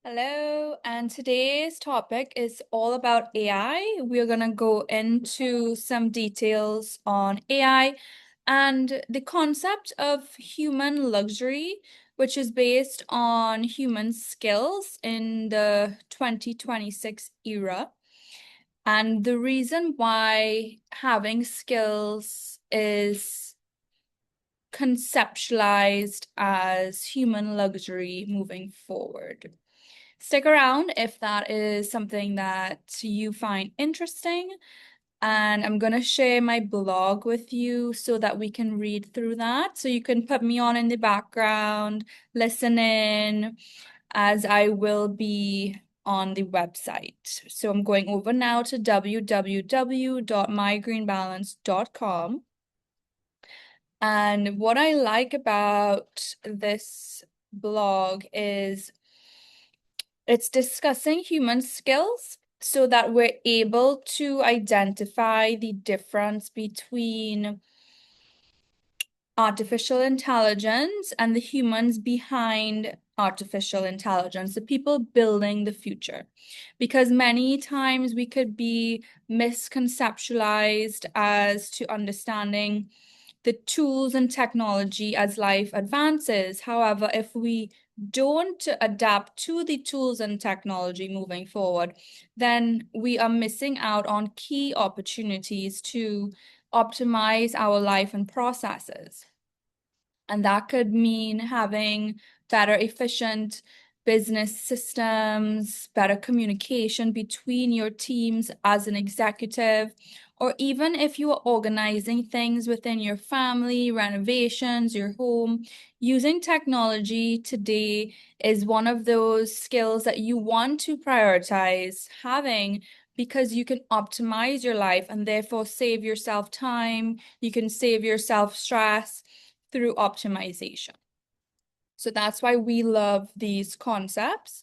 Hello, and today's topic is all about AI. We're going to go into some details on AI and the concept of human luxury, which is based on human skills in the 2026 era. And the reason why having skills is conceptualized as human luxury moving forward. Stick around if that is something that you find interesting. And I'm going to share my blog with you so that we can read through that. So you can put me on in the background, listen in, as I will be on the website. So I'm going over now to www.mygreenbalance.com. And what I like about this blog is it's discussing human skills so that we're able to identify the difference between artificial intelligence and the humans behind artificial intelligence, the people building the future. Because many times we could be misconceptualized as to understanding the tools and technology as life advances. However, if we don't adapt to the tools and technology moving forward, then we are missing out on key opportunities to optimize our life and processes. And that could mean having better, efficient business systems, better communication between your teams as an executive, or even if you are organizing things within your family, renovations, your home, using technology today is one of those skills that you want to prioritize having because you can optimize your life and therefore save yourself time, you can save yourself stress through optimization. So that's why we love these concepts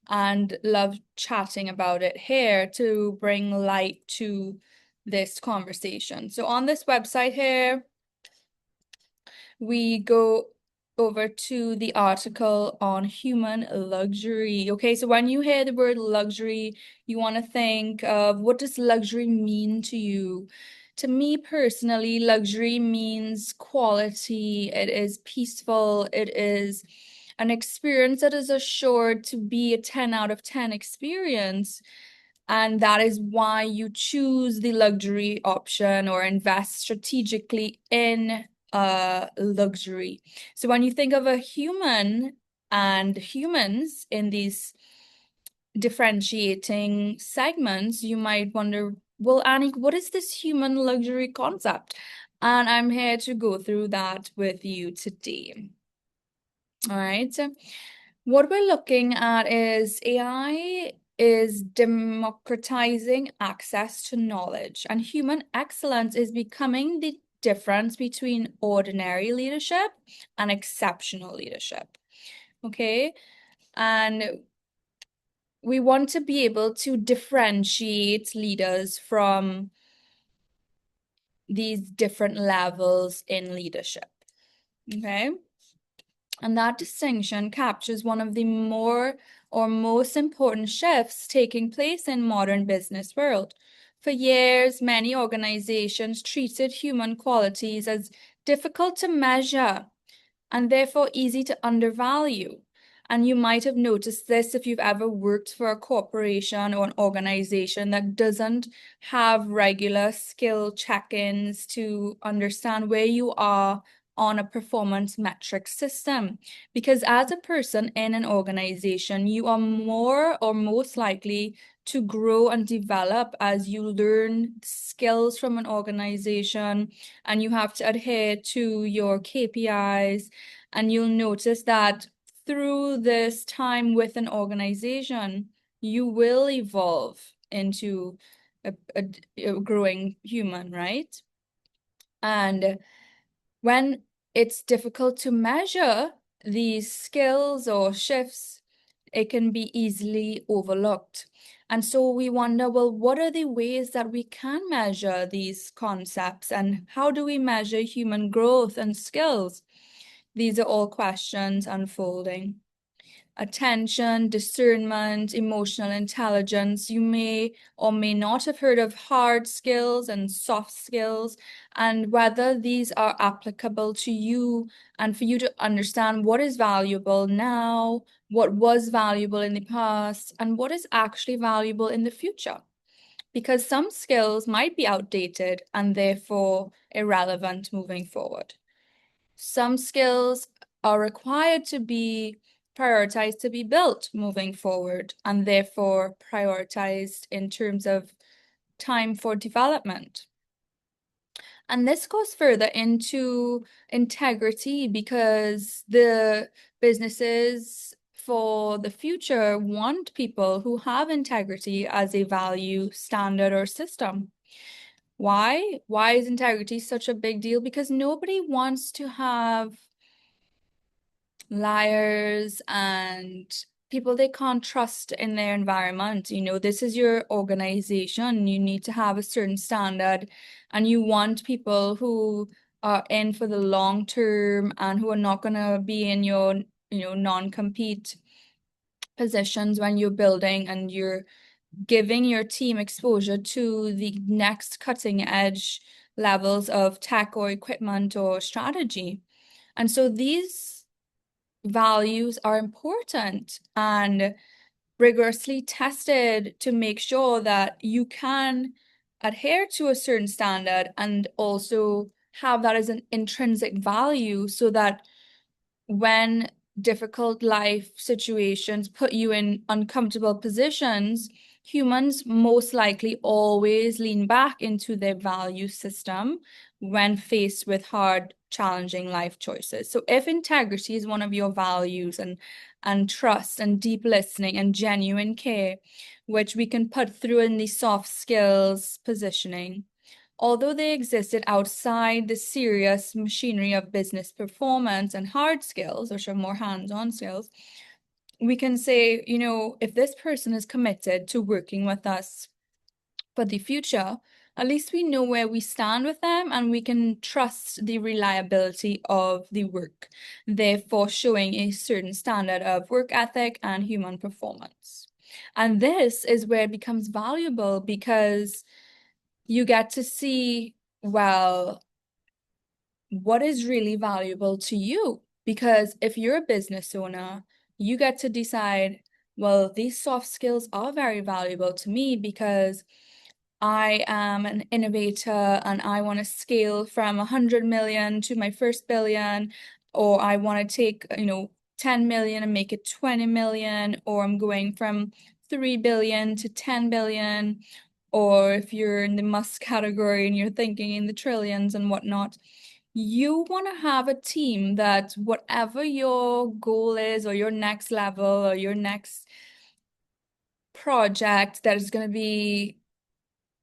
and love chatting about it here to bring light to this conversation. So on this website here, we go over to the article on human luxury. Okay, so when you hear the word luxury, you want to think of what does luxury mean to you? To me personally, luxury means quality. It is peaceful. It is an experience that is assured to be a 10 out of 10 experience. And that is why you choose the luxury option or invest strategically in luxury. So when you think of a human and humans in these differentiating segments, you might wonder, well, Annie, what is this human luxury concept? And I'm here to go through that with you today. All right. So what we're looking at is AI is democratizing access to knowledge, and human excellence is becoming the difference between ordinary leadership and exceptional leadership. Okay. And we want to be able to differentiate leaders from these different levels in leadership. Okay. And that distinction captures one of the more or most important shifts taking place in modern business world. For years, many organizations treated human qualities as difficult to measure and therefore easy to undervalue. And you might have noticed this if you've ever worked for a corporation or an organization that doesn't have regular skill check-ins to understand where you are on a performance metric system. Because as a person in an organization, you are more or most likely to grow and develop as you learn skills from an organization and you have to adhere to your KPIs. And you'll notice that through this time with an organization, you will evolve into a growing human, right? And when it's difficult to measure these skills or shifts, it can be easily overlooked. And so we wonder, well, what are the ways that we can measure these concepts and how do we measure human growth and skills? These are all questions unfolding. attention, discernment, emotional intelligence. You may or may not have heard of hard skills and soft skills, and whether these are applicable to you and for you to understand what is valuable now, what was valuable in the past, and what is actually valuable in the future. Because some skills might be outdated and therefore irrelevant moving forward. Some skills are required to be prioritized to be built moving forward and therefore prioritized in terms of time for development. And this goes further into integrity because the businesses for the future want people who have integrity as a value, standard, or system. Why? Why is integrity such a big deal? Because nobody wants to have liars and people they can't trust in their environment. You know, this is your organization. You need to have a certain standard, and you want people who are in for the long term and who are not going to be in your, non-compete positions when you're building and you're giving your team exposure to the next cutting edge levels of tech or equipment or strategy. And so these values are important and rigorously tested to make sure that you can adhere to a certain standard and also have that as an intrinsic value so that when difficult life situations put you in uncomfortable positions, humans most likely always lean back into their value system when faced with hard, challenging life choices. So if integrity is one of your values and trust and deep listening and genuine care, which we can put through in the soft skills positioning, although they existed outside the serious machinery of business performance and hard skills, which are more hands-on skills, we can say, if this person is committed to working with us for the future, at least we know where we stand with them and we can trust the reliability of the work, therefore showing a certain standard of work ethic and human performance. And this is where it becomes valuable because you get to see, well, what is really valuable to you? Because if you're a business owner, you get to decide, well, these soft skills are very valuable to me because I am an innovator and I want to scale from 100 million to my first billion, or I want to take, 10 million and make it 20 million, or I'm going from 3 billion to 10 billion, or if you're in the must category and you're thinking in the trillions and whatnot, you want to have a team that whatever your goal is, or your next level, or your next project that is going to be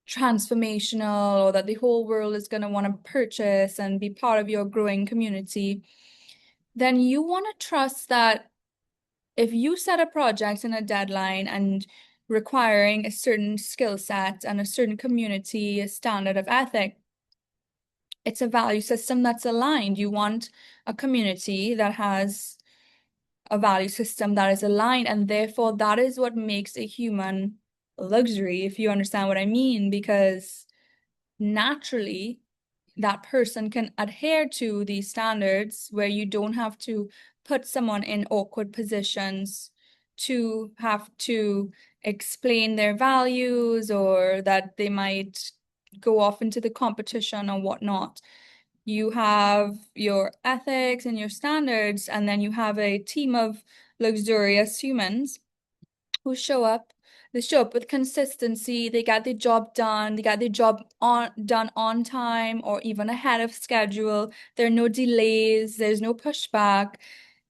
transformational, or that the whole world is going to want to purchase and be part of your growing community, then you want to trust that if you set a project and a deadline and requiring a certain skill set and a certain community, a standard of ethic, it's a value system that's aligned. You want a community that has a value system that is aligned, and therefore that is what makes a human luxury, if you understand what I mean, because naturally that person can adhere to these standards where you don't have to put someone in awkward positions to have to explain their values or that they might go off into the competition or whatnot. You have your ethics and your standards, and then you have a team of luxurious humans who show up. They show up with consistency. They get the job done. They get the job done on time or even ahead of schedule. There are no delays. There's no pushback.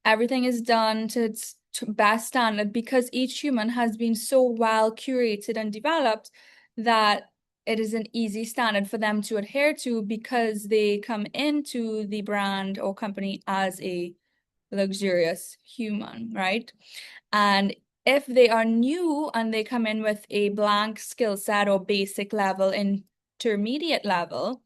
Everything is done to its best standard because each human has been so well curated and developed that it is an easy standard for them to adhere to because they come into the brand or company as a luxurious human, right? And if they are new and they come in with a blank skill set or basic level, intermediate level,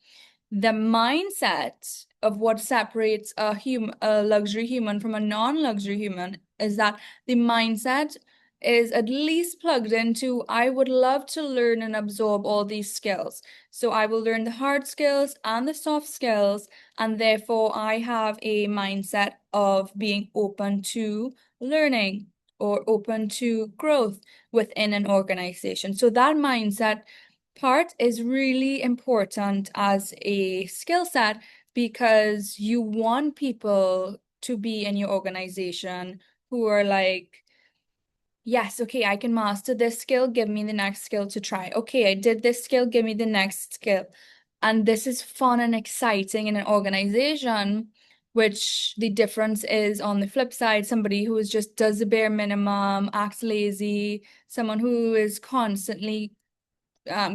the mindset of what separates a luxury human from a non-luxury human is that the mindset is at least plugged into, I would love to learn and absorb all these skills. So I will learn the hard skills and the soft skills, and therefore I have a mindset of being open to learning or open to growth within an organization. So that mindset part is really important as a skill set, because you want people to be in your organization who are like, yes, okay, I can master this skill, give me the next skill to try. Okay, I did this skill, give me the next skill. And this is fun and exciting in an organization, which the difference is on the flip side, somebody who is just does the bare minimum, acts lazy, someone who is constantly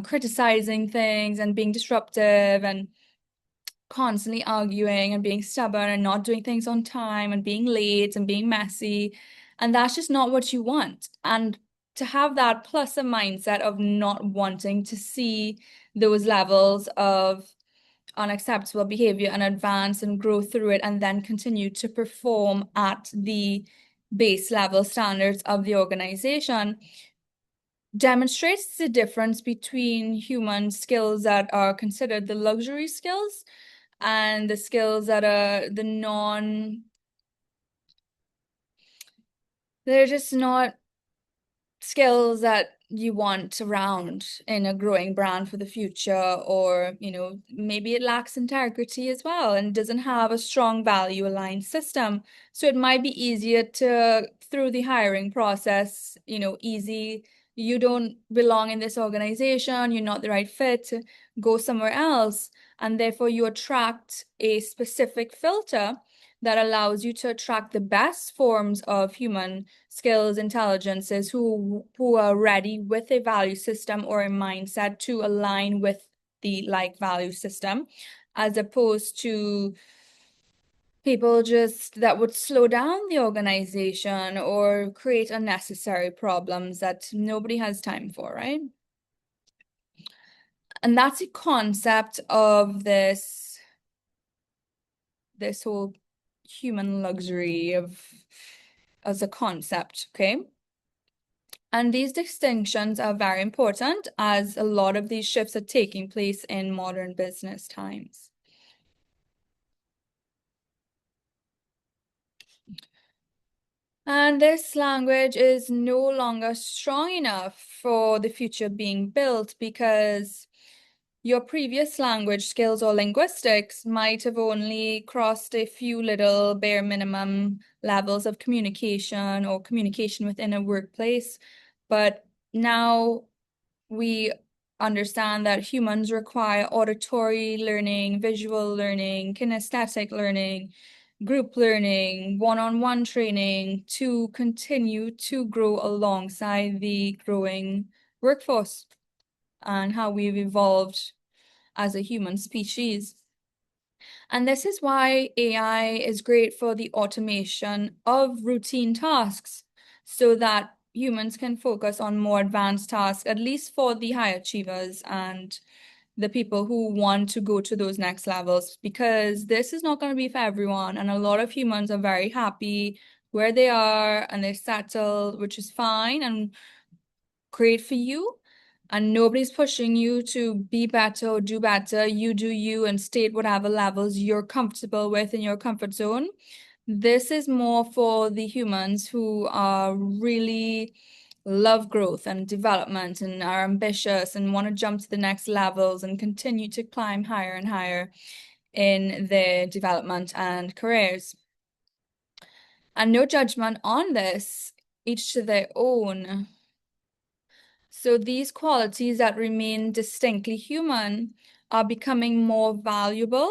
criticizing things and being disruptive and constantly arguing and being stubborn and not doing things on time and being late and being messy. And that's just not what you want. And to have that plus a mindset of not wanting to see those levels of unacceptable behavior and advance and grow through it and then continue to perform at the base level standards of the organization demonstrates the difference between human skills that are considered the luxury skills and the skills that are the they're just not skills that you want around in a growing brand for the future, or maybe it lacks integrity as well and doesn't have a strong value aligned system. So it might be easier to, through the hiring process, easy, you don't belong in this organization, you're not the right fit, go somewhere else. And therefore you attract a specific filter that allows you to attract the best forms of human skills, intelligences who are ready with a value system or a mindset to align with the like value system, as opposed to people just that would slow down the organization or create unnecessary problems that nobody has time for, right? And that's the concept of this whole human luxury of as a concept, okay? And these distinctions are very important as a lot of these shifts are taking place in modern business times. And this language is no longer strong enough for the future being built, because your previous language skills or linguistics might have only crossed a few little bare minimum levels of communication or communication within a workplace. But now we understand that humans require auditory learning, visual learning, kinesthetic learning, group learning, one-on-one training to continue to grow alongside the growing workforce and how we've evolved as a human species. And this is why AI is great for the automation of routine tasks so that humans can focus on more advanced tasks, at least for the high achievers and the people who want to go to those next levels, because this is not going to be for everyone. And a lot of humans are very happy where they are and they're settled, which is fine and great for you. And nobody's pushing you to be better or do better. You do you and stay at whatever levels you're comfortable with in your comfort zone. This is more for the humans who are really love growth and development and are ambitious and want to jump to the next levels and continue to climb higher and higher in their development and careers. And no judgment on this, each to their own. So these qualities that remain distinctly human are becoming more valuable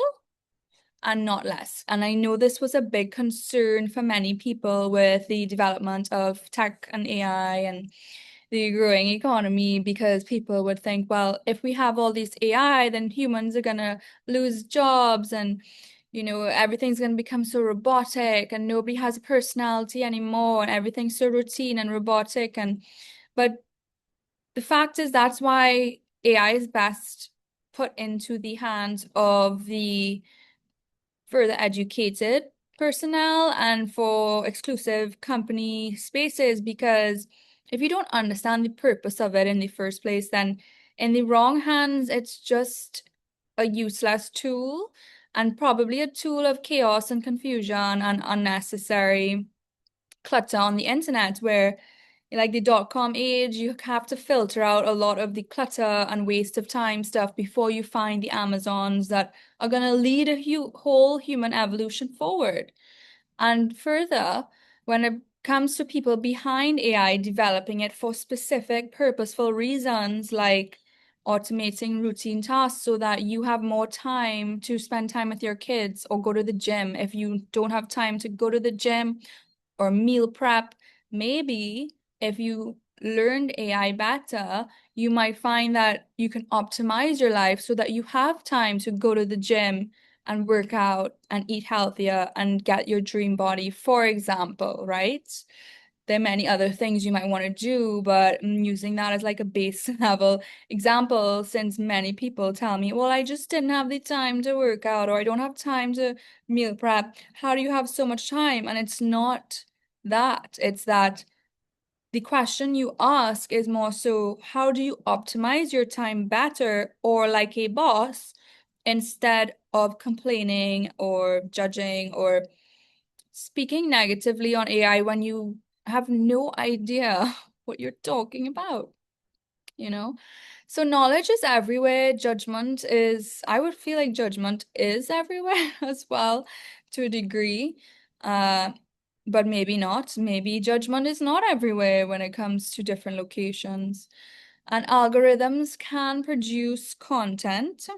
and not less. And I know this was a big concern for many people with the development of tech and AI and the growing economy, because people would think, well, if we have all these AI, then humans are gonna lose jobs and everything's gonna become so robotic and nobody has a personality anymore and everything's so routine and robotic. But the fact is that's why AI is best put into the hands of the further educated personnel and for exclusive company spaces, because if you don't understand the purpose of it in the first place, then in the wrong hands, it's just a useless tool and probably a tool of chaos and confusion and unnecessary clutter on the internet, where like the dot-com age, you have to filter out a lot of the clutter and waste of time stuff before you find the Amazons that are going to lead a whole human evolution forward. And further, when it comes to people behind AI developing it for specific purposeful reasons, like automating routine tasks so that you have more time to spend time with your kids or go to the gym if you don't have time to go to the gym, or meal prep. Maybe if you learned AI better, you might find that you can optimize your life so that you have time to go to the gym and work out and eat healthier and get your dream body, for example, right? There are many other things you might want to do, but I'm using that as like a base level example, since many people tell me, well, I just didn't have the time to work out, or I don't have time to meal prep. How do you have so much time? And it's not that. It's that the question you ask is more so, how do you optimize your time better, or like a boss, instead of complaining or judging or speaking negatively on AI when you have no idea what you're talking about, you know? So knowledge is everywhere. Judgment is, I would feel like judgment is everywhere as well to a degree. Uh, but maybe not. Maybe judgment is not everywhere when it comes to different locations. And algorithms can produce content.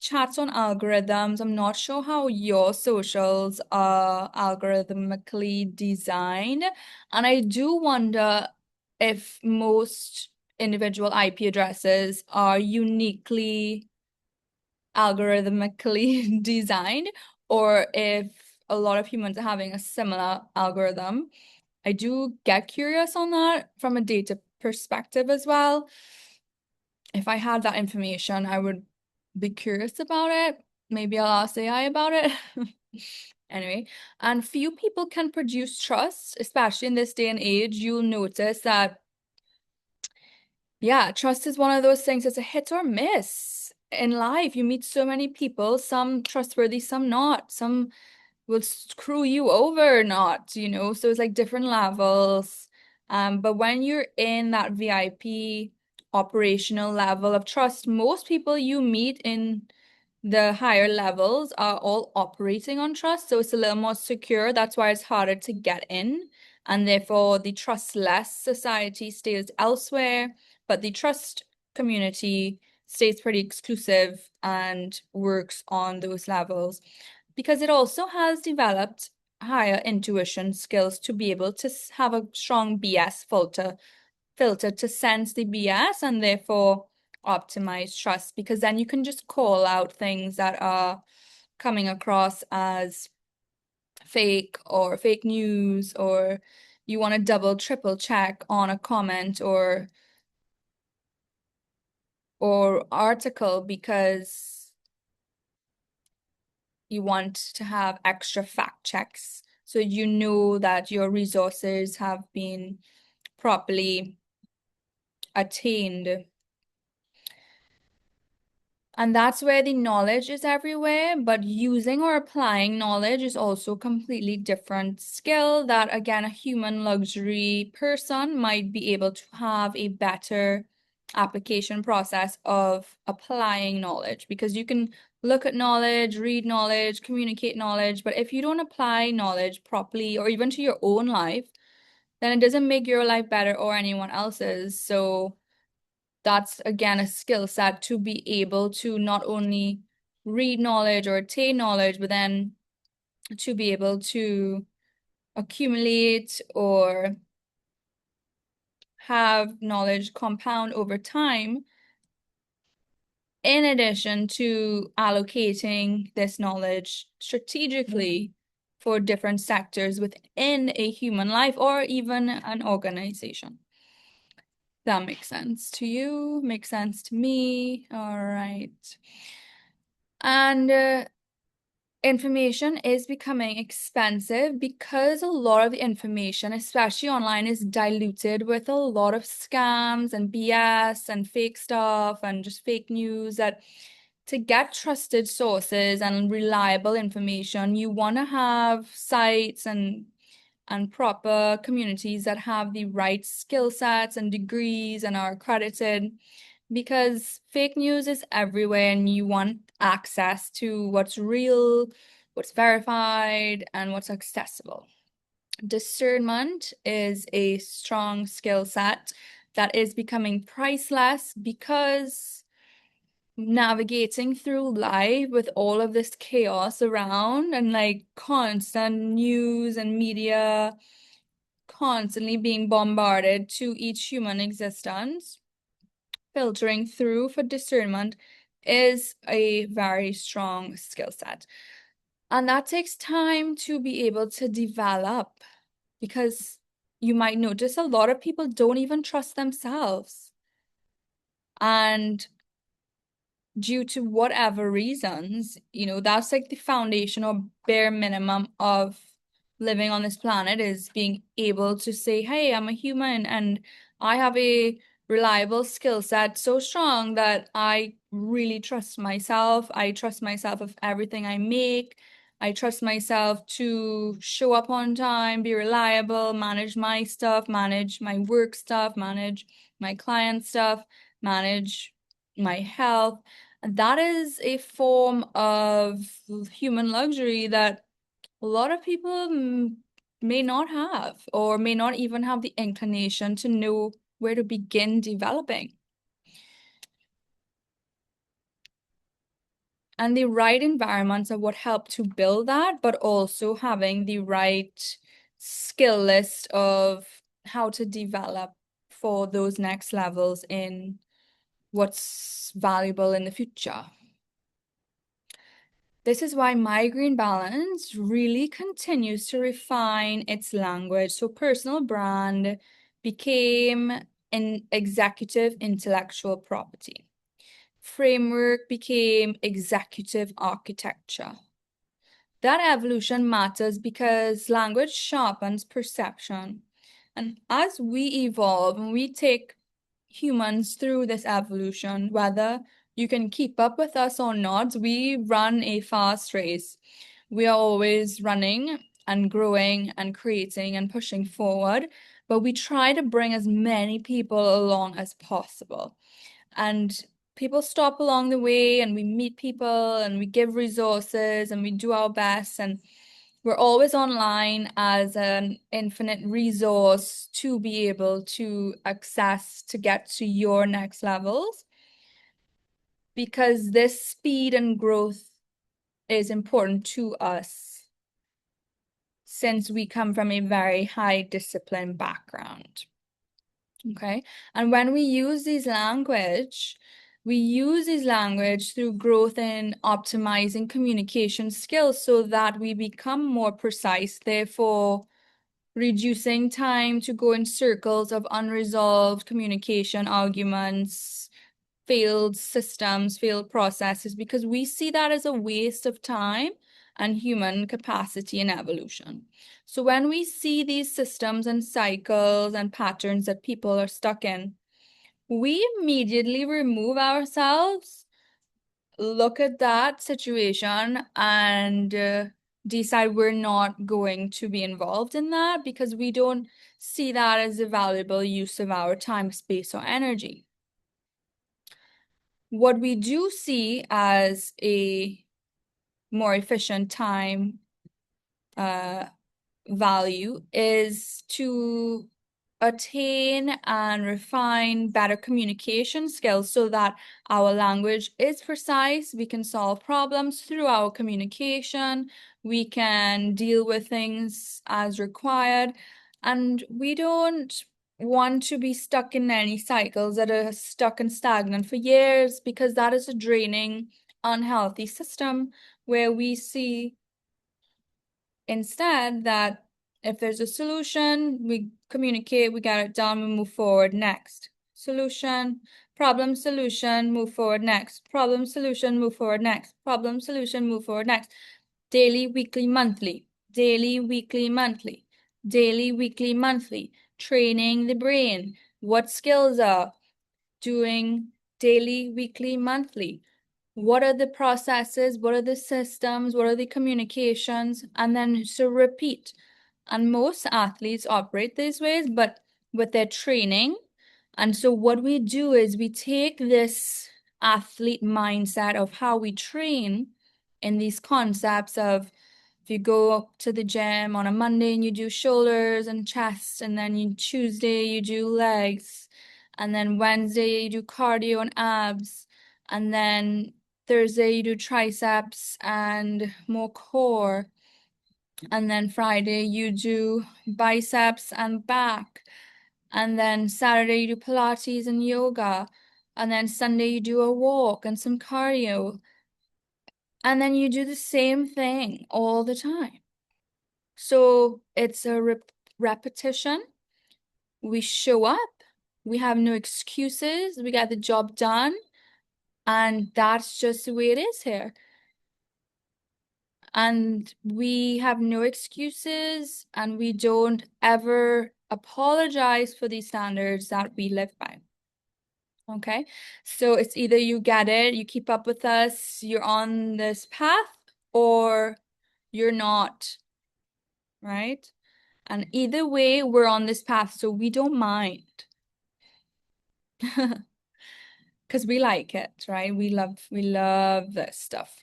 Chats on algorithms. I'm not sure how your socials are algorithmically designed. And I do wonder if most individual IP addresses are uniquely algorithmically designed, or if a lot of humans are having a similar algorithm. I do get curious on that from a data perspective as well. If I had that information, I would be curious about it. Maybe I'll ask AI about it. Anyway, and few people can produce trust, especially in this day and age. You'll notice that, yeah, trust is one of those things. It's a hit or miss in life. You meet so many people, some trustworthy, some not. Some will screw you over, not, so it's like different levels. But when you're in that VIP operational level of trust, most people you meet in the higher levels are all operating on trust, so it's a little more secure. That's why it's harder to get in, and therefore the trustless society stays elsewhere, but the trust community stays pretty exclusive and works on those levels, because it also has developed higher intuition skills to be able to have a strong BS filter to sense the BS and therefore optimize trust, because then you can just call out things that are coming across as fake or fake news, or you want to double triple check on a comment or article because you want to have extra fact checks, so you know that your resources have been properly attained. And that's where the knowledge is everywhere, but using or applying knowledge is also a completely different skill that, again, a human luxury person might be able to have a better application process of applying knowledge, because you can look at knowledge, read knowledge, communicate knowledge, but if you don't apply knowledge properly or even to your own life, then it doesn't make your life better or anyone else's. So that's again a skill set to be able to not only read knowledge or attain knowledge, but then to be able to accumulate or have knowledge compound over time, in addition to allocating this knowledge strategically for different sectors within a human life or even an organization. That makes sense to you, makes sense to me. All right. And information is becoming expensive because a lot of the information, especially online, is diluted with a lot of scams and BS and fake stuff and just fake news. That to get trusted sources and reliable information, you want to have sites and proper communities that have the right skill sets and degrees and are accredited, because fake news is everywhere and you want access to what's real, what's verified, and what's accessible. Discernment is a strong skill set that is becoming priceless because navigating through life with all of this chaos around and like constant news and media constantly being bombarded to each human existence, filtering through for discernment is a very strong skill set. And that takes time to be able to develop, because you might notice a lot of people don't even trust themselves. And due to whatever reasons, that's like the foundation or bare minimum of living on this planet, is being able to say, hey, I'm a human and I have a reliable skill set so strong that I really trust myself. I trust myself with everything I make. I trust myself to show up on time, be reliable, manage my stuff, manage my work stuff, manage my client stuff, manage my health. And that is a form of human luxury that a lot of people may not have, or may not even have the inclination to know where to begin developing. And the right environments are what help to build that, but also having the right skill list of how to develop for those next levels in what's valuable in the future. This is why Migraine Balance really continues to refine its language. So personal brand became an executive intellectual property. Framework became executive architecture. That evolution matters because language sharpens perception. And as we evolve and we take humans through this evolution, whether you can keep up with us or not, we run a fast race. We are always running and growing and creating and pushing forward, but we try to bring as many people along as possible. And people stop along the way and we meet people and we give resources and we do our best, and we're always online as an infinite resource to be able to access to get to your next levels, because this speed and growth is important to us since we come from a very high discipline background. Okay. And when we use these language, through growth in optimizing communication skills so that we become more precise, therefore reducing time to go in circles of unresolved communication arguments, failed systems, failed processes, because we see that as a waste of time and human capacity and evolution. So when we see these systems and cycles and patterns that people are stuck in, we immediately remove ourselves, look at that situation, and decide we're not going to be involved in that because we don't see that as a valuable use of our time, space, or energy. What we do see as a more efficient time value is to attain and refine better communication skills so that our language is precise. We can solve problems through our communication. We can deal with things as required. And we don't want to be stuck in any cycles that are stuck and stagnant for years, because that is a draining, unhealthy system where we see instead that if there's a solution, we communicate, we get it done, we move forward next. Solution, problem, solution, move forward next. Problem, solution, move forward next. Problem, solution, move forward next. daily, weekly, monthly, daily, weekly, monthly, daily, weekly, monthly, training the brain, what skills are doing daily, weekly, monthly. What are the processes? What are the systems? What are the communications? And then so repeat. And most athletes operate these ways, but with their training. And so what we do is we take this athlete mindset of how we train in these concepts of if you go up to the gym on a Monday and you do shoulders and chest, and then Tuesday you do legs, and then Wednesday you do cardio and abs, and then Thursday you do triceps and more core, and then Friday you do biceps and back, and then Saturday you do Pilates and yoga, and then Sunday you do a walk and some cardio, and then you do the same thing all the time. So it's a repetition. We show up, we have no excuses, we get the job done, and that's just the way it is here. And we have no excuses, and we don't ever apologize for the standards that we live by. Okay, so it's either you get it, you keep up with us, you're on this path, or you're not, right? And either way, we're on this path, so we don't mind. Because we like it, right? We love this stuff.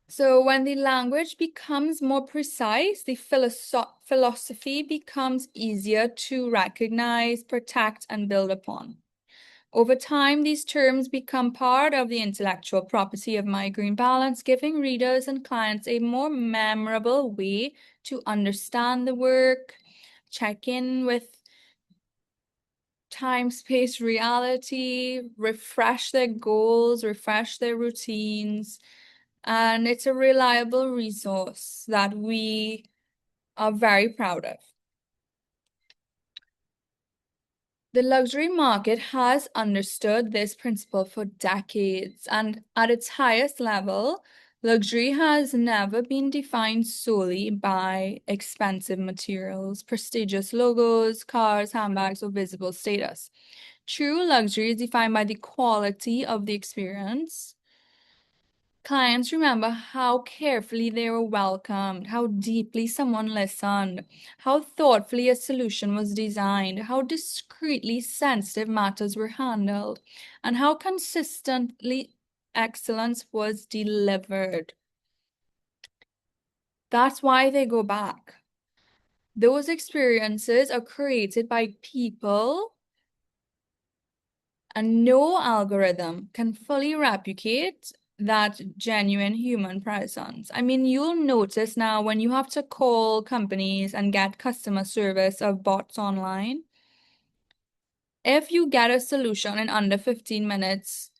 So when the language becomes more precise, the philosophy becomes easier to recognize, protect, and build upon. Over time, these terms become part of the intellectual property of My Green Balance, giving readers and clients a more memorable way to understand the work, check in with time, space, reality, refresh their goals, refresh their routines. And it's a reliable resource that we are very proud of. The luxury market has understood this principle for decades, and at its highest level, luxury has never been defined solely by expensive materials, prestigious logos, cars, handbags, or visible status. True luxury is defined by the quality of the experience. Clients remember how carefully they were welcomed, how deeply someone listened, how thoughtfully a solution was designed, how discreetly sensitive matters were handled, and how consistently excellence was delivered. That's why they go back. Those experiences are created by people, and no algorithm can fully replicate that genuine human presence. I mean, you'll notice now when you have to call companies and get customer service of bots online, if you get a solution in under 15 minutes,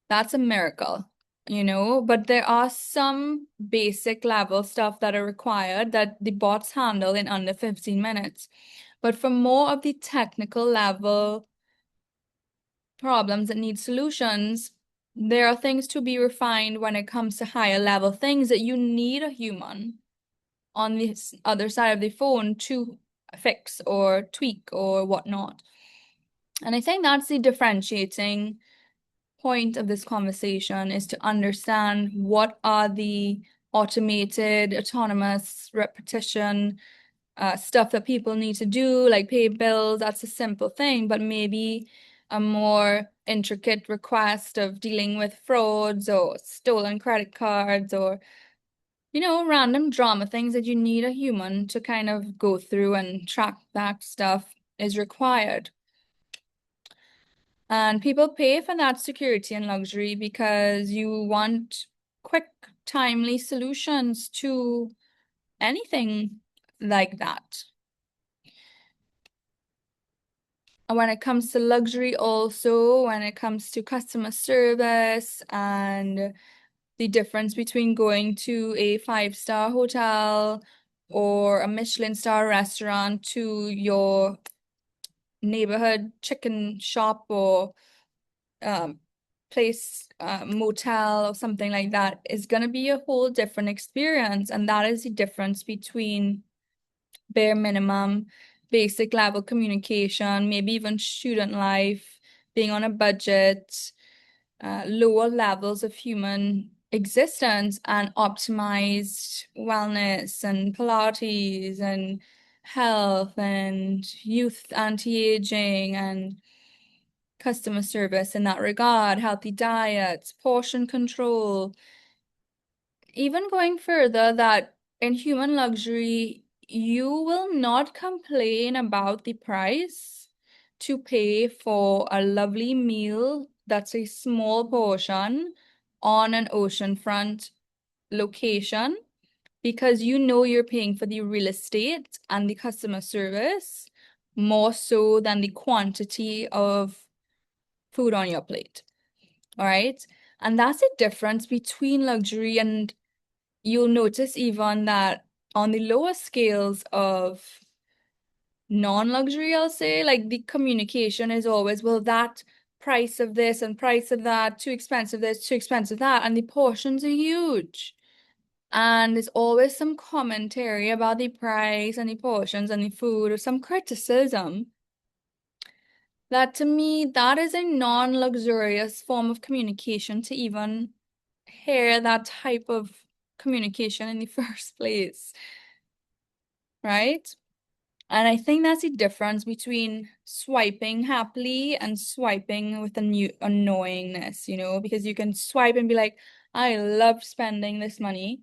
that's a miracle, you know? But there are some basic level stuff that are required that the bots handle in under 15 minutes. But for more of the technical level problems that need solutions, there are things to be refined when it comes to higher level things that you need a human on the other side of the phone to fix or tweak or whatnot. And I think that's the differentiating point of this conversation, is to understand what are the automated, autonomous repetition stuff that people need to do, like pay bills. That's a simple thing, but maybe a more intricate request of dealing with frauds or stolen credit cards, or, you know, random drama things that you need a human to kind of go through and track that stuff is required. And people pay for that security and luxury because you want quick, timely solutions to anything like that. And when it comes to luxury, also, when it comes to customer service and the difference between going to a 5-star hotel or a Michelin star restaurant to your neighborhood chicken shop or place, motel or something like that is going to be a whole different experience. And that is the difference between bare minimum, basic level communication, maybe even student life, being on a budget, lower levels of human existence, and optimized wellness and Pilates and health and youth anti-aging and customer service in that regard, healthy diets, portion control. Even going further, that in human luxury, you will not complain about the price to pay for a lovely meal that's a small portion on an oceanfront location, because you know you're paying for the real estate and the customer service more so than the quantity of food on your plate. All right. And that's the difference between luxury, and you'll notice even that on the lower scales of non-luxury, I'll say, like the communication is always, well, that price of this and price of that, too expensive this, too expensive that, and the portions are huge. And there's always some commentary about the price and the portions and the food, or some criticism. That to me, that is a non-luxurious form of communication to even hear that type of communication in the first place, right? And I think that's the difference between swiping happily and swiping with a new annoyingness, because you can swipe and be like, I love spending this money.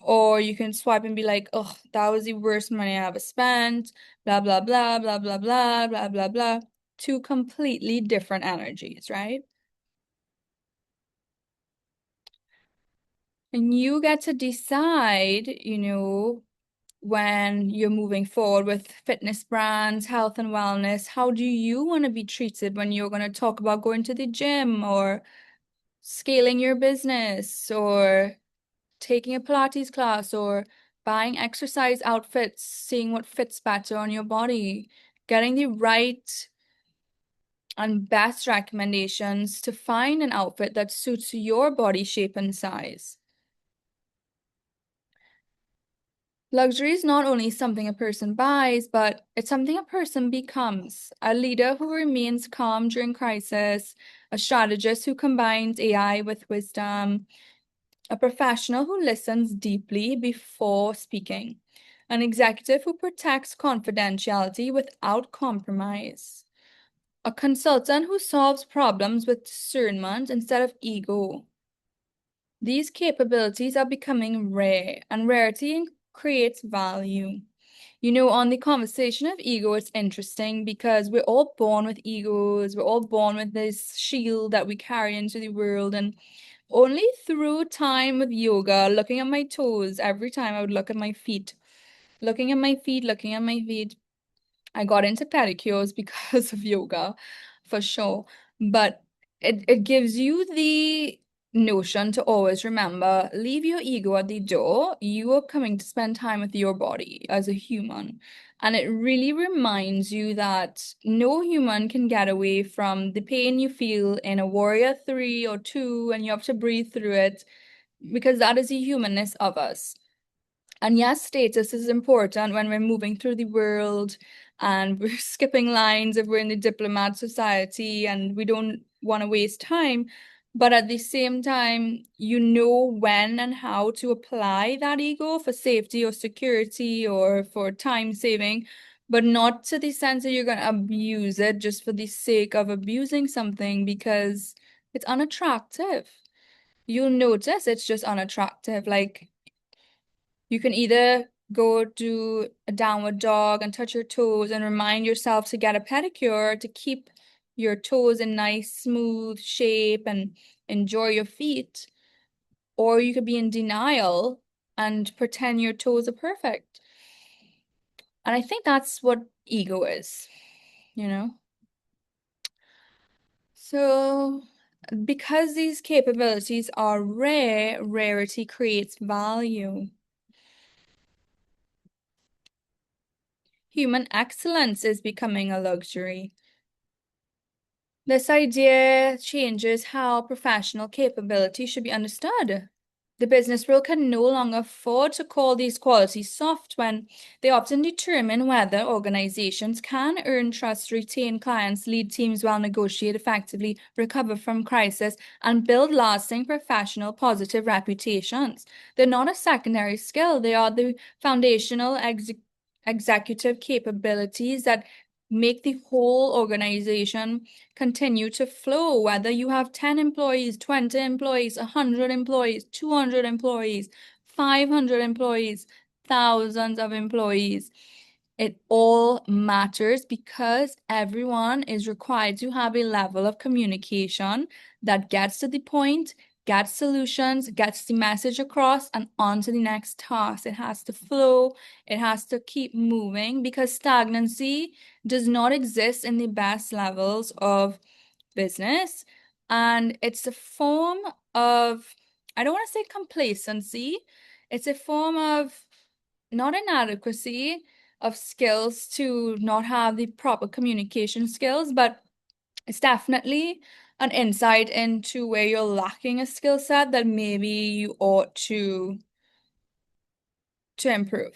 Or you can swipe and be like, oh, that was the worst money I ever spent, blah, blah, blah, blah, blah, blah, blah, blah, blah. Two completely different energies, right? And you get to decide, when you're moving forward with fitness brands, health and wellness, how do you want to be treated when you're going to talk about going to the gym or scaling your business or taking a Pilates class or buying exercise outfits, seeing what fits better on your body, getting the right and best recommendations to find an outfit that suits your body shape and size. Luxury is not only something a person buys, but it's something a person becomes. A leader who remains calm during crisis, a strategist who combines AI with wisdom, a professional who listens deeply before speaking, an executive who protects confidentiality without compromise, a consultant who solves problems with discernment instead of ego. These capabilities are becoming rare, and rarity creates value. On the conversation of ego, it's interesting because we're all born with egos. We're all born with this shield that we carry into the world. And only through time with yoga, looking at my toes, every time I would look at my feet, looking at my feet, looking at my feet, I got into pedicures because of yoga, for sure. But it gives you the notion to always remember, leave your ego at the door. You are coming to spend time with your body as a human. And it really reminds you that no human can get away from the pain you feel in a warrior 3 or 2, and you have to breathe through it, because that is the humanness of us. And yes, status is important when we're moving through the world and we're skipping lines if we're in the diplomat society and we don't want to waste time. But at the same time, you know when and how to apply that ego for safety or security or for time saving, but not to the sense that you're going to abuse it just for the sake of abusing something because it's unattractive. You'll notice it's just unattractive. Like, you can either go do a downward dog and touch your toes and remind yourself to get a pedicure to keep your toes in nice, smooth shape and enjoy your feet. Or you could be in denial and pretend your toes are perfect. And I think that's what ego is, you know? So, because these capabilities are rare, rarity creates value. Human excellence is becoming a luxury. This idea changes how professional capability should be understood. The business world can no longer afford to call these qualities soft when they often determine whether organizations can earn trust, retain clients, lead teams well, negotiate effectively, recover from crisis, and build lasting professional positive reputations. They're not a secondary skill, they are the foundational executive capabilities that make the whole organization continue to flow, whether you have 10 employees, 20 employees, 100 employees, 200 employees, 500 employees, thousands of employees. It all matters because everyone is required to have a level of communication that gets to the point, gets solutions, gets the message across, and on to the next task. It has to flow, it has to keep moving because stagnancy does not exist in the best levels of business. And it's a form of, I don't want to say complacency, it's a form of not inadequacy of skills to not have the proper communication skills, but it's definitely an insight into where you're lacking a skill set that maybe you ought to improve.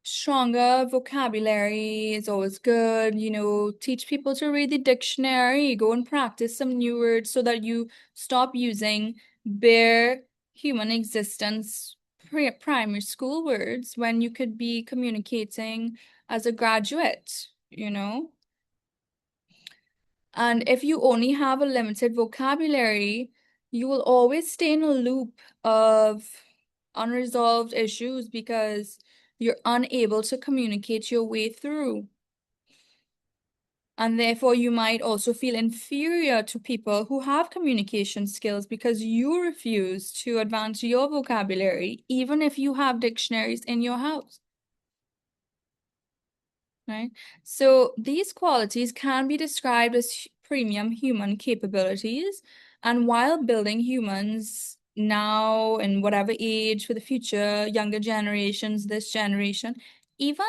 Stronger vocabulary is always good. Teach people to read the dictionary, go and practice some new words so that you stop using bare human existence primary school words when you could be communicating as a graduate. And if you only have a limited vocabulary, you will always stay in a loop of unresolved issues because you're unable to communicate your way through. And therefore, you might also feel inferior to people who have communication skills because you refuse to advance your vocabulary, even if you have dictionaries in your house. Right? So these qualities can be described as premium human capabilities. And while building humans now in whatever age for the future, younger generations, this generation, even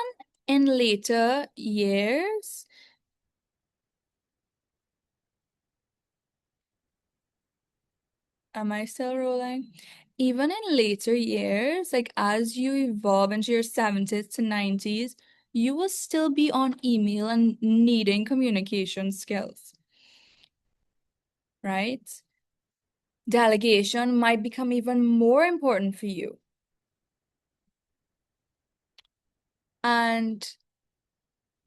in later years, am I still rolling? Even in later years, like as you evolve into your 70s to 90s, you will still be on email and needing communication skills, right? Delegation might become even more important for you. And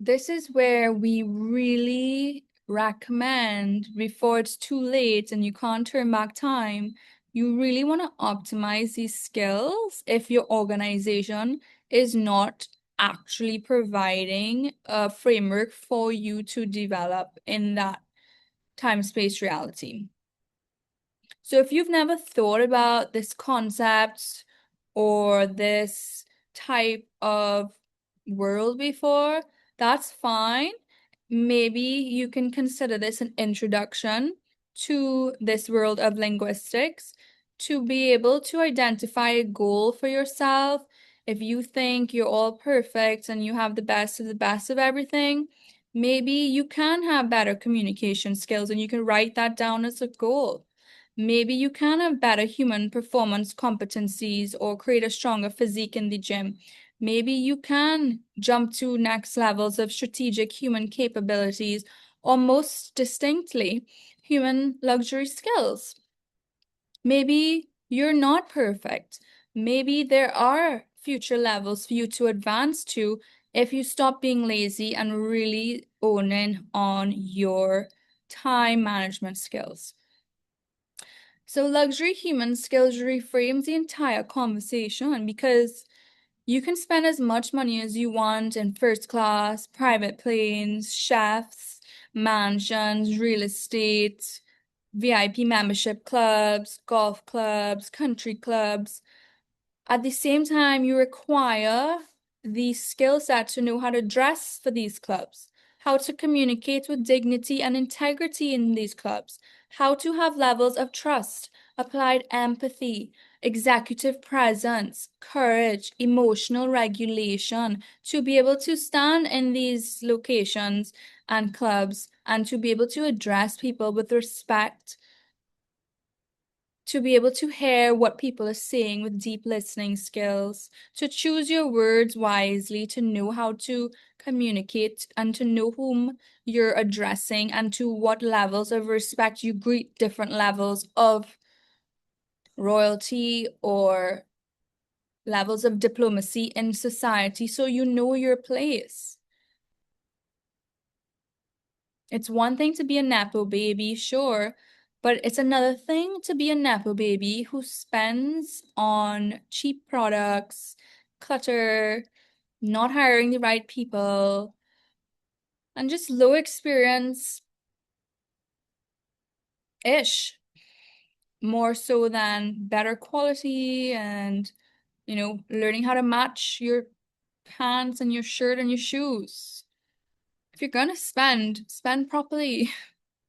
this is where we really recommend, before it's too late and you can't turn back time, you really want to optimize these skills if your organization is not actually providing a framework for you to develop in that time-space reality. So if you've never thought about this concept or this type of world before, that's fine. Maybe you can consider this an introduction to this world of linguistics to be able to identify a goal for yourself. If you think you're all perfect and you have the best of everything, maybe you can have better communication skills and you can write that down as a goal. Maybe you can have better human performance competencies or create a stronger physique in the gym. Maybe you can jump to next levels of strategic human capabilities, or most distinctly, human luxury skills. Maybe you're not perfect. Maybe there are future levels for you to advance to if you stop being lazy and really owning on your time management skills. So luxury human skills reframes the entire conversation because you can spend as much money as you want in first class, private planes, chefs, mansions, real estate, VIP membership clubs, golf clubs, country clubs. At the same time, you require the skill set to know how to dress for these clubs, how to communicate with dignity and integrity in these clubs, how to have levels of trust, applied empathy, executive presence, courage, emotional regulation, to be able to stand in these locations and clubs and to be able to address people with respect, to be able to hear what people are saying with deep listening skills, to choose your words wisely, to know how to communicate and to know whom you're addressing and to what levels of respect you greet different levels of royalty or levels of diplomacy in society so you know your place. It's one thing to be a Nepo baby, sure, but it's another thing to be a Nepo baby who spends on cheap products, clutter, not hiring the right people, and just low experience-ish, more so than better quality and, learning how to match your pants and your shirt and your shoes. If you're gonna spend properly.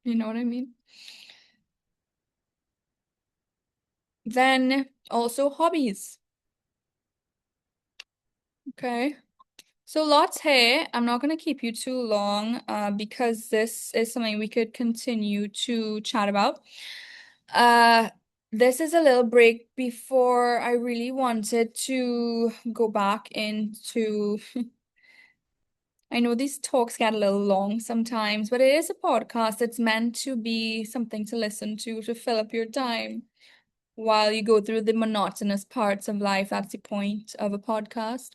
You know what I mean? Then also hobbies. Okay. So lots here. I'm not going to keep you too long because this is something we could continue to chat about. Uh, this is a little break before I really wanted to go back into. I know these talks get a little long sometimes, but it is a podcast. It's meant to be something to listen to fill up your time while you go through the monotonous parts of life. That's the point of a podcast.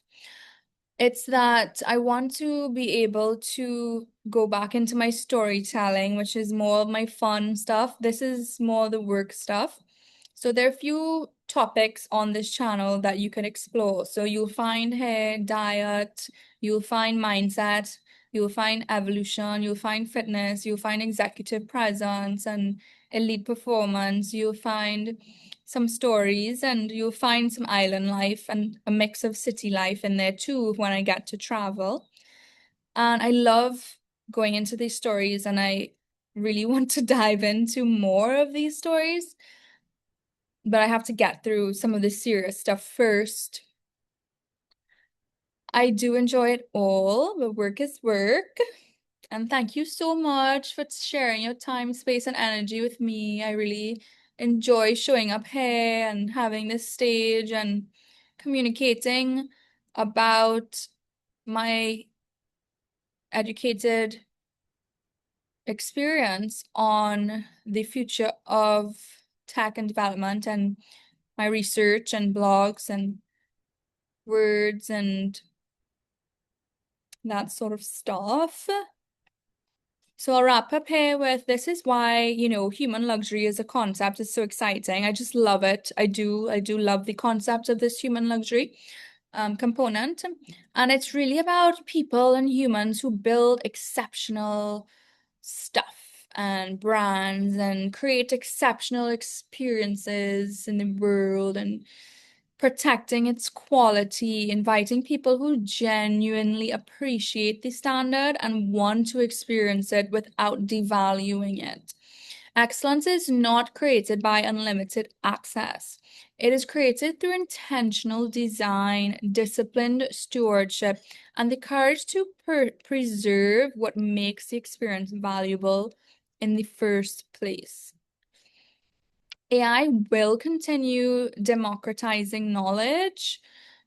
It's that I want to be able to go back into my storytelling, which is more of my fun stuff. This is more the work stuff. So there are a few topics on this channel that you can explore. So you'll find hair, diet, you'll find mindset, you'll find evolution, you'll find fitness, you'll find executive presence and elite performance, you'll find some stories, and you'll find some island life and a mix of city life in there too when I get to travel. And I love going into these stories, and I really want to dive into more of these stories, but I have to get through some of the serious stuff first. I do enjoy it all, but work is work. And thank you so much for sharing your time, space, and energy with me. I really enjoy showing up here and having this stage and communicating about my educated experience on the future of tech and development and my research and blogs and words and that sort of stuff. So I'll wrap up here with this is why, human luxury as a concept is so exciting. I just love it. I do love the concept of this human luxury component. And it's really about people and humans who build exceptional stuff and brands and create exceptional experiences in the world and protecting its quality, inviting people who genuinely appreciate the standard and want to experience it without devaluing it. Excellence is not created by unlimited access. It is created through intentional design, disciplined stewardship, and the courage to preserve what makes the experience valuable in the first place. AI will continue democratizing knowledge.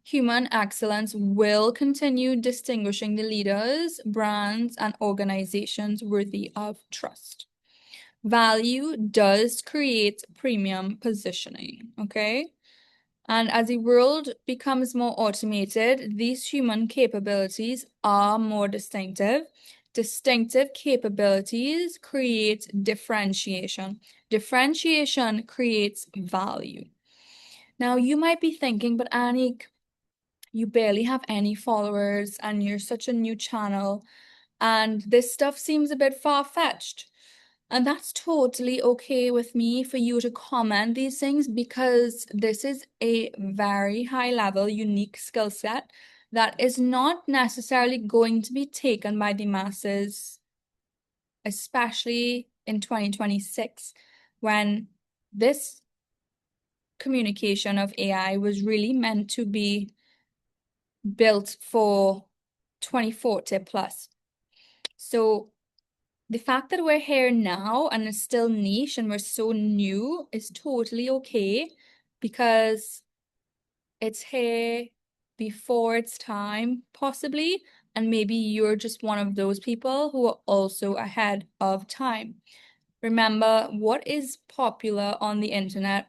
Human excellence will continue distinguishing the leaders, brands, and organizations worthy of trust. Value does create premium positioning, okay? And as the world becomes more automated, these human capabilities are more distinctive. Distinctive capabilities create differentiation. Differentiation creates value. Now, you might be thinking, but Anik, you barely have any followers and you're such a new channel, and this stuff seems a bit far-fetched. And that's totally okay with me for you to comment these things because this is a very high level, unique skill set that is not necessarily going to be taken by the masses, especially in 2026, when this communication of AI was really meant to be built for 2040 plus. So the fact that we're here now and it's still niche and we're so new is totally okay, because it's here before its time, possibly, and maybe you're just one of those people who are also ahead of time. Remember, what is popular on the internet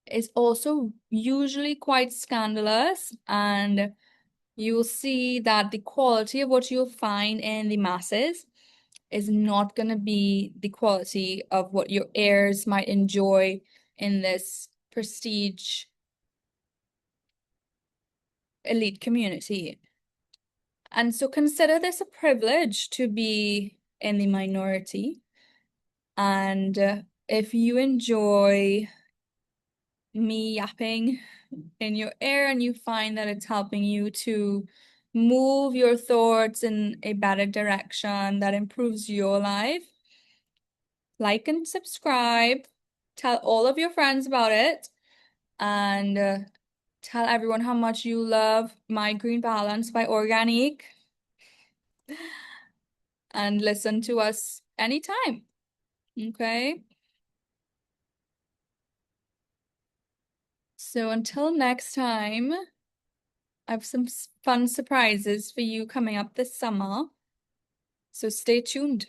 is also usually quite scandalous, and you'll see that the quality of what you'll find in the masses is not going to be the quality of what your heirs might enjoy in this prestige elite community. And so consider this a privilege to be in the minority. And if you enjoy me yapping in your ear and you find that it's helping you to move your thoughts in a better direction that improves your life, like and subscribe, tell all of your friends about it, and tell everyone how much you love My Green Balance by Organnick, and listen to us anytime. Okay? So until next time, I have some fun surprises for you coming up this summer. So stay tuned.